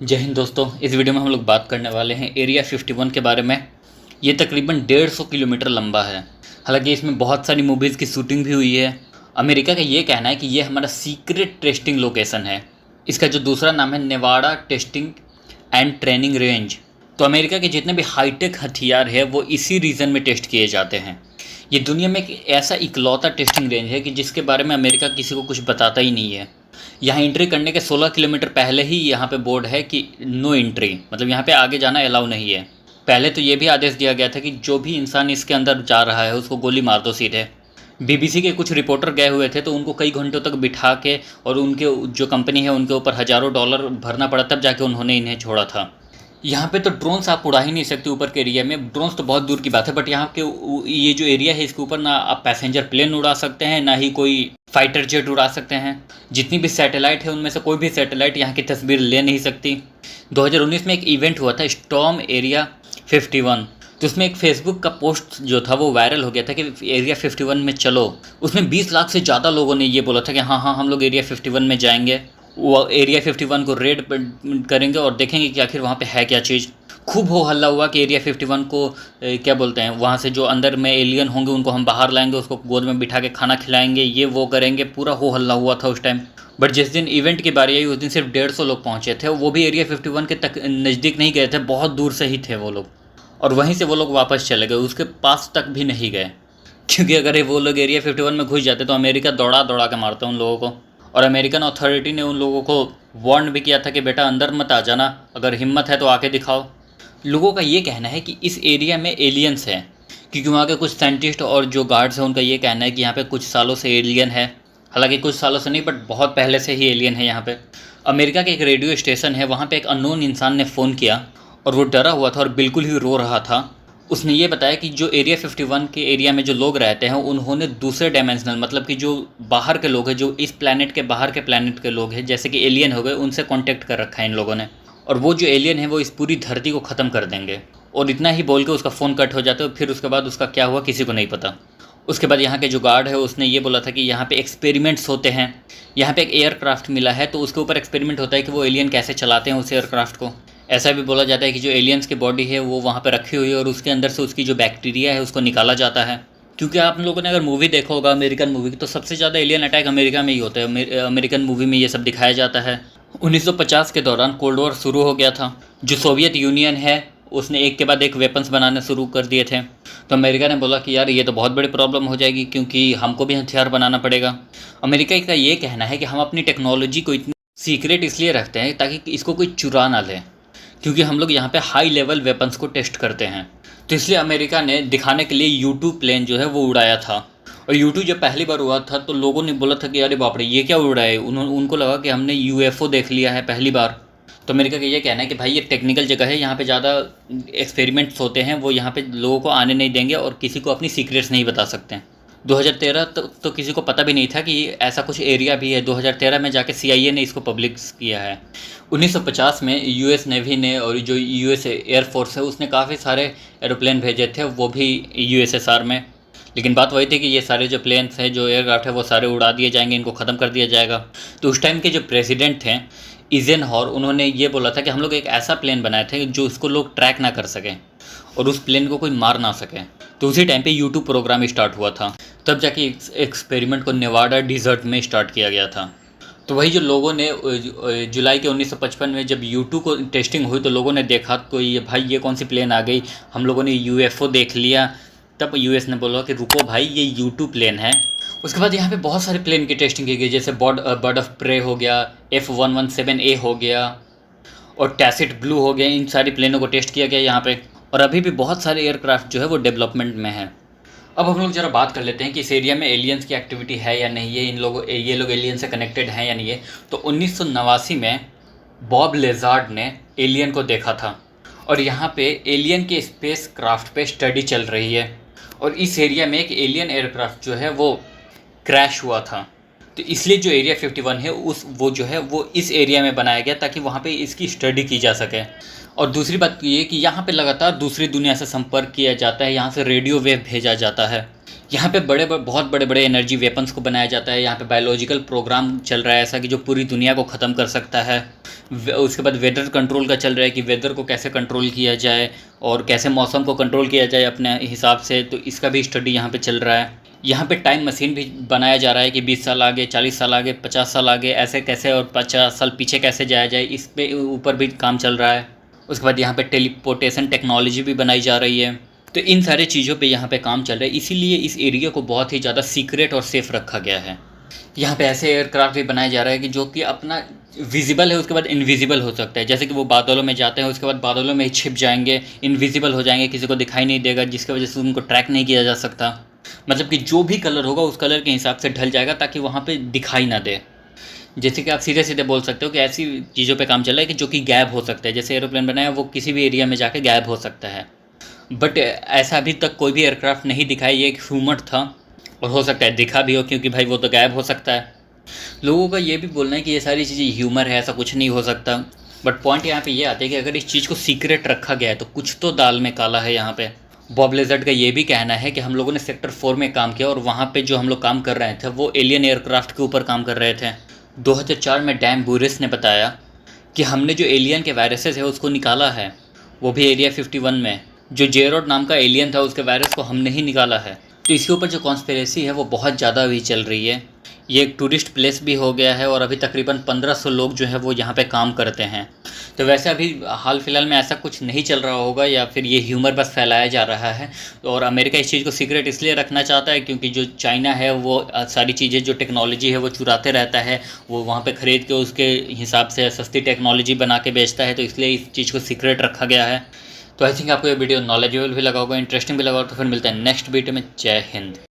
जय हिंद दोस्तों। इस वीडियो में हम लोग बात करने वाले हैं एरिया 51 के बारे में। ये तकरीबन 150 किलोमीटर लंबा है। हालांकि इसमें बहुत सारी मूवीज़ की शूटिंग भी हुई है। अमेरिका का ये कहना है कि ये हमारा सीक्रेट टेस्टिंग लोकेशन है। इसका जो दूसरा नाम है Nevada testing and training range. तो अमेरिका के जितने भी हाईटेक हथियार है वो इसी रीजन में टेस्ट किए जाते हैं। ये दुनिया में एक ऐसा इकलौता टेस्टिंग रेंज है कि जिसके बारे में अमेरिका किसी को कुछ बताता ही नहीं है। यहाँ एंट्री करने के 16 किलोमीटर पहले ही यहाँ पे बोर्ड है कि नो एंट्री, मतलब यहाँ पे आगे जाना अलाउ नहीं है। पहले तो ये भी आदेश दिया गया था कि जो भी इंसान इसके अंदर जा रहा है उसको गोली मार दो सीधे। बीबीसी के कुछ रिपोर्टर गए हुए थे तो उनको कई घंटों तक बिठा के और उनके जो कंपनी है उनके ऊपर हज़ारों डॉलर भरना पड़ा, तब जाके उन्होंने इन्हें छोड़ा था। यहाँ पे तो ड्रोन्स आप उड़ा ही नहीं सकते ऊपर के एरिया में। ड्रोन्स तो बहुत दूर की बात है, बट यहाँ के ये जो एरिया है इसके ऊपर ना आप पैसेंजर प्लेन उड़ा सकते हैं, ना ही कोई फाइटर जेट उड़ा सकते हैं। जितनी भी सैटेलाइट है उनमें से कोई भी सैटेलाइट यहाँ की तस्वीर ले नहीं सकती। 2019 में एक इवेंट हुआ था स्टॉर्म एरिया 51, तो उसमें एक फेसबुक का पोस्ट जो था वो वायरल हो गया था कि एरिया 51 में चलो। उसमें 20 लाख से ज़्यादा लोगों ने ये बोला था कि हाँ हाँ हम लोग एरिया 51 में जाएंगे, वो एरिया 51 को रेड करेंगे और देखेंगे कि आखिर वहाँ पे है क्या चीज़। खूब हो हल्ला हुआ कि एरिया 51 को क्या बोलते हैं, वहाँ से जो अंदर में एलियन होंगे उनको हम बाहर लाएंगे, उसको गोद में बिठा के खाना खिलाएंगे, ये वो करेंगे। पूरा हो हल्ला हुआ था उस टाइम। बट जिस दिन इवेंट की बारी आई उस दिन सिर्फ 150 लोग पहुँचे थे। वो भी एरिया 51 के तक नज़दीक नहीं गए थे, बहुत दूर से ही थे वो लोग, और वहीं से वो लोग वापस चले गए, उसके पास तक भी नहीं गए। क्योंकि अगर वो लोग एरिया 51 में घुस जाते तो अमेरिका दौड़ा दौड़ा के मारता उन लोगों को। और अमेरिकन अथॉरिटी ने उन लोगों को वार्न भी किया था कि बेटा अंदर मत आ जाना, अगर हिम्मत है तो आके दिखाओ। लोगों का ये कहना है कि इस एरिया में एलियंस हैं, क्योंकि वहाँ के कुछ साइंटिस्ट और जो गार्ड्स हैं उनका ये कहना है कि यहाँ पे कुछ सालों से एलियन है। हालांकि कुछ सालों से नहीं, बट बहुत पहले से ही एलियन है यहाँ पे। अमेरिका के एक रेडियो स्टेशन है, वहाँ पे एक अननोन इंसान ने फ़ोन किया और वो डरा हुआ था और बिल्कुल ही रो रहा था। उसने ये बताया कि जो एरिया 51 के एरिया में जो लोग रहते हैं उन्होंने दूसरे डायमेंशनल, मतलब कि जो बाहर के लोग हैं, जो इस प्लैनेट के बाहर के प्लैनेट के लोग हैं, जैसे कि एलियन हो गए, उनसे कांटेक्ट कर रखा है इन लोगों ने। और वो जो एलियन है वो इस पूरी धरती को ख़त्म कर देंगे। और इतना ही बोल के उसका फ़ोन कट हो जाता है। फिर उसके बाद उसका क्या हुआ किसी को नहीं पता। उसके बाद यहाँ के जो गार्ड है उसने ये बोला था कि यहाँ पे एक्सपेरिमेंट्स होते हैं। यहाँ पे एक एयरक्राफ्ट मिला है तो उसके ऊपर एक्सपेरिमेंट होता है कि वो एलियन कैसे चलाते हैं उस एयरक्राफ्ट को। ऐसा भी बोला जाता है कि जो एलियंस की बॉडी है वो वहाँ पे रखी हुई है और उसके अंदर से उसकी जो बैक्टीरिया है उसको निकाला जाता है। क्योंकि आप लोगों ने अगर मूवी देखा होगा अमेरिकन मूवी की, तो सबसे ज़्यादा एलियन अटैक अमेरिका में ही होता है। अमेरिकन मूवी में ये सब दिखाया जाता है। 1950 के दौरान कोल्ड वॉर शुरू हो गया था। जो सोवियत यूनियन है उसने एक के बाद एक वेपन्स बनाने शुरू कर दिए थे। तो अमेरिका ने बोला कि यार ये तो बहुत बड़ी प्रॉब्लम हो जाएगी, क्योंकि हमको भी हथियार बनाना पड़ेगा। अमेरिका का ये कहना है कि हम अपनी टेक्नोलॉजी को इतनी सीक्रेट इसलिए रखते हैं ताकि इसको कोई चुरा ना ले, क्योंकि हम लोग यहाँ पे हाई लेवल वेपन्स को टेस्ट करते हैं। तो इसलिए अमेरिका ने दिखाने के लिए U2 प्लेन जो है वो उड़ाया था। और U2 जब पहली बार हुआ था तो लोगों ने बोला था कि अरे बाप रे ये क्या उड़ा है। उनको लगा कि हमने UFO देख लिया है पहली बार। तो अमेरिका का ये कहना है कि भाई ये टेक्निकल जगह है, यहाँ पे ज़्यादा एक्सपेरिमेंट्स होते हैं, वो यहाँ पे लोगों को आने नहीं देंगे और किसी को अपनी सीक्रेट्स नहीं बता सकते हैं। 2013 तो किसी को पता भी नहीं था कि ऐसा कुछ एरिया भी है। 2013 में जाके CIA ने इसको पब्लिक किया है। 1950 में US नेवी ने और जो US एयरफोर्स है उसने काफ़ी सारे एरोप्लेन भेजे थे, वो भी USSR में। लेकिन बात वही थी कि ये सारे जो प्लेन्स हैं, जो एयरक्राफ्ट है, वो सारे उड़ा दिए जाएंगे, इनको ख़त्म कर दिया जाएगा। तो उस टाइम के जो प्रेसिडेंट थे इज़ेनहॉर, उन्होंने ये बोला था कि हम लोग एक ऐसा प्लेन बनाए थे जो उसको लोग ट्रैक ना कर सकें और उस प्लेन को कोई मार ना सके। तो उसी टाइम पे U2 प्रोग्राम स्टार्ट हुआ था। तब जाके एक्सपेरिमेंट को नेवाडा डिज़र्ट में स्टार्ट किया गया था। तो वही जो लोगों ने जुलाई के 1955 में जब U2 को टेस्टिंग हुई तो लोगों ने देखा तो ये भाई ये कौन सी प्लेन आ गई, हम लोगों ने UFO देख लिया। तब US ने बोला कि रुको भाई ये U2 प्लेन है। उसके बाद यहाँ पे बहुत सारे प्लेन की टेस्टिंग की गई, जैसे बर्ड ऑफ प्रे हो गया, F117A हो गया और टैसिट ब्लू हो गया। इन सारी प्लेनों को टेस्ट किया गया यहाँ पे। और अभी भी बहुत सारे एयरक्राफ्ट जो है वो डेवलपमेंट में है। अब हम लोग ज़रा बात कर लेते हैं कि इस एरिया में एलियंस की एक्टिविटी है या नहीं है, ये लोग एलियन से कनेक्टेड हैं या नहीं है। तो 1989 में बॉब लेजार्ड ने एलियन को देखा था और यहाँ पे एलियन के स्पेस क्राफ्ट पे स्टडी चल रही है। और इस एरिया में एक एलियन एयरक्राफ्ट जो है वो क्रैश हुआ था। तो इसलिए जो एरिया 51 है वो जो है वो इस एरिया में बनाया गया ताकि वहाँ पे इसकी स्टडी की जा सके। और दूसरी बात ये कि यहाँ पे लगातार दूसरी दुनिया से संपर्क किया जाता है, यहाँ से रेडियो वेव भेजा जाता है, यहाँ पे बहुत बड़े बड़े एनर्जी वेपन्स को बनाया जाता है, यहाँ पे बायोलॉजिकल प्रोग्राम चल रहा है ऐसा कि जो पूरी दुनिया को ख़त्म कर सकता है। उसके बाद वेदर कंट्रोल का चल रहा है कि वेदर को कैसे कंट्रोल किया जाए और कैसे मौसम को कंट्रोल किया जाए अपने हिसाब से, तो इसका भी स्टडी यहाँ पे चल रहा है। यहाँ पे टाइम मशीन भी बनाया जा रहा है कि 20 साल आगे, 40 साल आगे, 50 साल आगे ऐसे कैसे और 50 साल पीछे कैसे जाया जाए, इस पे ऊपर भी काम चल रहा है। उसके बाद यहाँ पे टेलीपोर्टेशन टेक्नोलॉजी भी बनाई जा रही है। तो इन सारे चीज़ों पे यहाँ पे काम चल रहा है, इसीलिए इस एरिया को बहुत ही ज़्यादा सीक्रेट और सेफ रखा गया है। यहाँ पे ऐसे एयरक्राफ्ट भी बनाया जा रहा है कि जो कि अपना विजिबल है उसके बाद इनविजिबल हो सकता है, जैसे कि वो बादलों में जाते हैं उसके बाद बादलों में ही छिप जाएंगे, इनविजिबल हो जाएंगे, किसी को दिखाई नहीं देगा, जिसकी वजह से उनको ट्रैक नहीं किया जा सकता। मतलब कि जो भी कलर होगा उस कलर के हिसाब से ढल जाएगा ताकि वहाँ पे दिखाई ना दे। जैसे कि आप सीधे सीधे बोल सकते हो कि ऐसी चीज़ों पे काम चल रहा है कि जो कि गैब हो सकता है, जैसे एरोप्लेन बनाया वो किसी भी एरिया में जाके गैब हो सकता है। बट ऐसा अभी तक कोई भी एयरक्राफ्ट नहीं दिखा है, ये एक ह्यूमर था और हो सकता है दिखा भी हो, क्योंकि भाई वो तो गैब हो सकता है। लोगों का ये भी बोलना है कि ये सारी चीज़ें ह्यूमर है, ऐसा कुछ नहीं हो सकता। बट पॉइंट यहाँ पे ये आता है कि अगर इस चीज़ को सीक्रेट रखा गया है तो कुछ तो दाल में काला है यहाँ पे। बॉब लेजर्ड का ये भी कहना है कि हम लोगों ने सेक्टर 4 में काम किया और वहाँ पे जो हम लोग काम कर रहे थे वो एलियन एयरक्राफ्ट के ऊपर काम कर रहे थे। 2004 में डैम बुरिस ने बताया कि हमने जो एलियन के वायरसेस है उसको निकाला है, वो भी एरिया 51 में। जो जेरोड नाम का एलियन था उसके वायरस को हमने ही निकाला है। तो इसके ऊपर जो कॉन्स्पिरेसी है वो बहुत ज़्यादा अभी चल रही है। ये एक टूरिस्ट प्लेस भी हो गया है और अभी तकरीबन 1500 लोग जो है वो यहाँ पे काम करते हैं। तो वैसे अभी हाल फिलहाल में ऐसा कुछ नहीं चल रहा होगा या फिर ये ह्यूमर बस फैलाया जा रहा है। और अमेरिका इस चीज़ को सीक्रेट इसलिए रखना चाहता है क्योंकि जो चाइना है वो सारी चीज़ें जो टेक्नोलॉजी है वो चुराते रहता है, वो वहाँ पे ख़रीद के उसके हिसाब से सस्ती टेक्नोलॉजी बना के बेचता है, तो इसलिए इस चीज़ को सीक्रेट रखा गया है। तो आई थिंक आपको ये वीडियो नॉलेजेबल भी लगा होगा, इंटरेस्टिंग भी लगा होगा। तो फिर मिलता है नेक्स्ट वीडियो में। जय हिंद।